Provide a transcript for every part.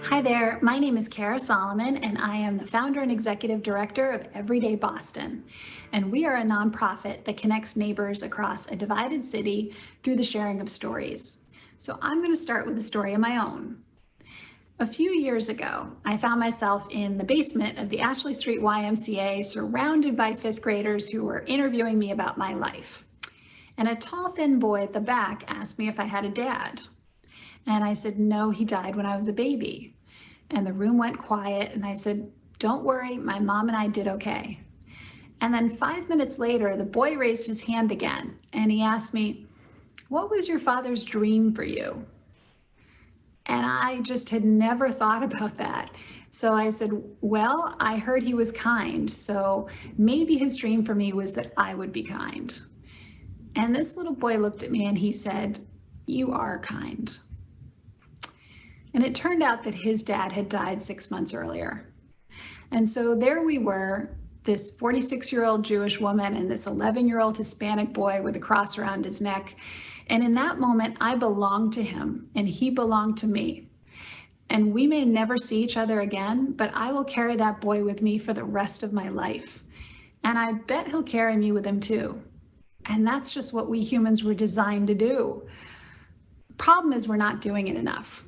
Hi there, my name is Kara Solomon, and I am the founder and executive director of Everyday Boston. And we are a nonprofit that connects neighbors across a divided city through the sharing of stories. So I'm going to start with a story of my own. A few years ago, I found myself in the basement of the Ashley Street YMCA, surrounded by fifth graders who were interviewing me about my life. And a tall, thin boy at the back asked me if I had a dad. And I said, no, he died when I was a baby. And the room went quiet, and I said, don't worry, my mom and I did okay. And then 5 minutes later, the boy raised his hand again, and he asked me, what was your father's dream for you? And I just had never thought about that. So I said, well, I heard he was kind, so maybe his dream for me was that I would be kind. And this little boy looked at me and he said, you are kind. And it turned out that his dad had died 6 months earlier. And so there we were, this 46-year-old Jewish woman and this 11-year-old Hispanic boy with a cross around his neck. And in that moment, I belonged to him and he belonged to me. And we may never see each other again, but I will carry that boy with me for the rest of my life. And I bet he'll carry me with him too. And that's just what we humans were designed to do. Problem is, we're not doing it enough.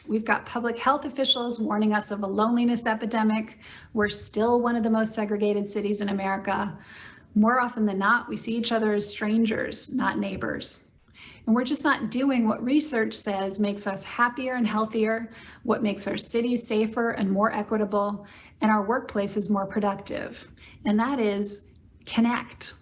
We've got public health officials warning us of a loneliness epidemic. We're still one of the most segregated cities in America. More often than not, we see each other as strangers, not neighbors. And we're just not doing what research says makes us happier and healthier, what makes our cities safer and more equitable, and our workplaces more productive. And that is connect.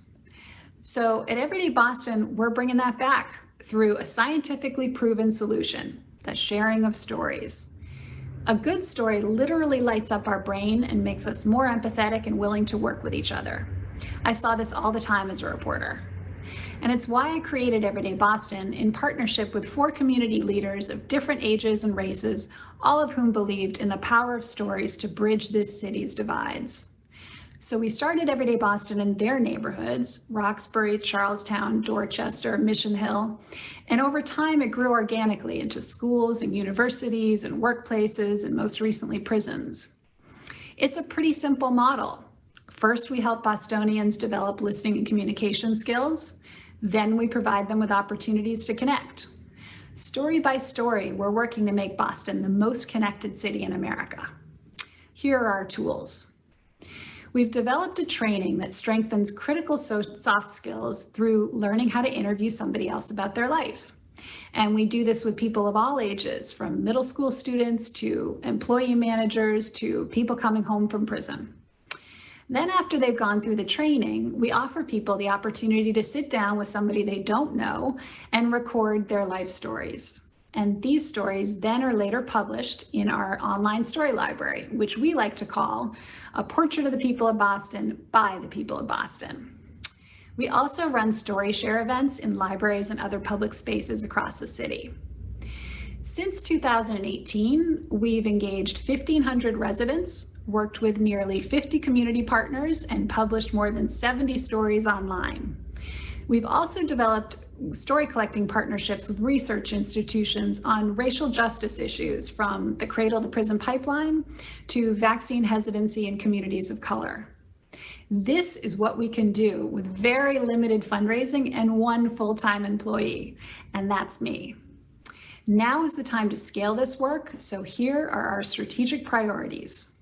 So at Everyday Boston, we're bringing that back through a scientifically proven solution, the sharing of stories. A good story literally lights up our brain and makes us more empathetic and willing to work with each other. I saw this all the time as a reporter. And it's why I created Everyday Boston in partnership with 4 community leaders of different ages and races, all of whom believed in the power of stories to bridge this city's divides. So we started Everyday Boston in their neighborhoods, Roxbury, Charlestown, Dorchester, Mission Hill. And over time, it grew organically into schools and universities and workplaces and most recently prisons. It's a pretty simple model. First, we help Bostonians develop listening and communication skills. Then we provide them with opportunities to connect. Story by story, we're working to make Boston the most connected city in America. Here are our tools. We've developed a training that strengthens critical soft skills through learning how to interview somebody else about their life. And we do this with people of all ages, from middle school students to employee managers to people coming home from prison. Then after they've gone through the training, we offer people the opportunity to sit down with somebody they don't know and record their life stories. And these stories then are later published in our online story library, which we like to call A Portrait of the People of Boston by the People of Boston. We also run story share events in libraries and other public spaces across the city. Since 2018, we've engaged 1,500 residents, worked with nearly 50 community partners, and published more than 70 stories online. We've also developed story collecting partnerships with research institutions on racial justice issues, from the cradle to prison pipeline to vaccine hesitancy in communities of color. This is what we can do with very limited fundraising and 1 full-time employee, and that's me. Now is the time to scale this work, so here are our strategic priorities.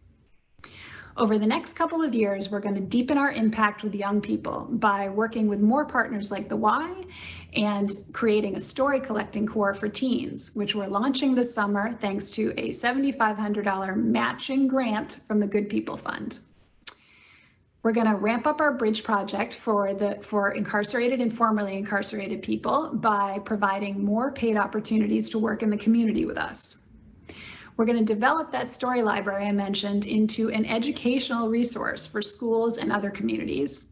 Over the next couple of years, we're going to deepen our impact with young people by working with more partners like the Y and creating a story collecting core for teens, which we're launching this summer thanks to a $7,500 matching grant from the Good People Fund. We're going to ramp up our bridge project for incarcerated and formerly incarcerated people by providing more paid opportunities to work in the community with us. We're going to develop that story library I mentioned into an educational resource for schools and other communities.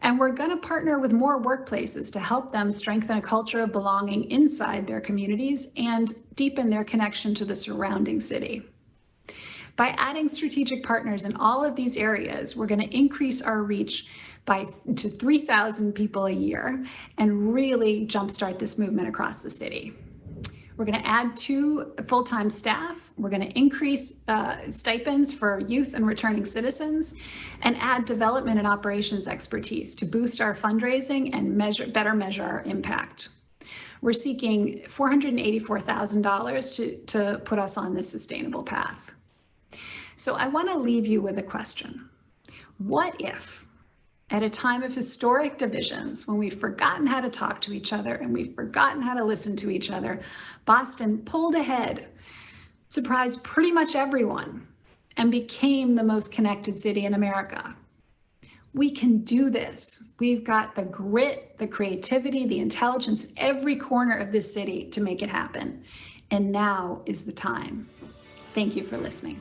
And we're going to partner with more workplaces to help them strengthen a culture of belonging inside their communities and deepen their connection to the surrounding city. By adding strategic partners in all of these areas, we're going to increase our reach to 3,000 people a year and really jumpstart this movement across the city. We're going to add 2 full-time staff. We're going to increase stipends for youth and returning citizens, and add development and operations expertise to boost our fundraising and better measure our impact. We're seeking $484,000 to put us on this sustainable path. So I want to leave you with a question. What if, at a time of historic divisions, when we've forgotten how to talk to each other and we've forgotten how to listen to each other, Boston pulled ahead, surprised pretty much everyone, and became the most connected city in America? We can do this. We've got the grit, the creativity, the intelligence, every corner of this city to make it happen. And now is the time. Thank you for listening.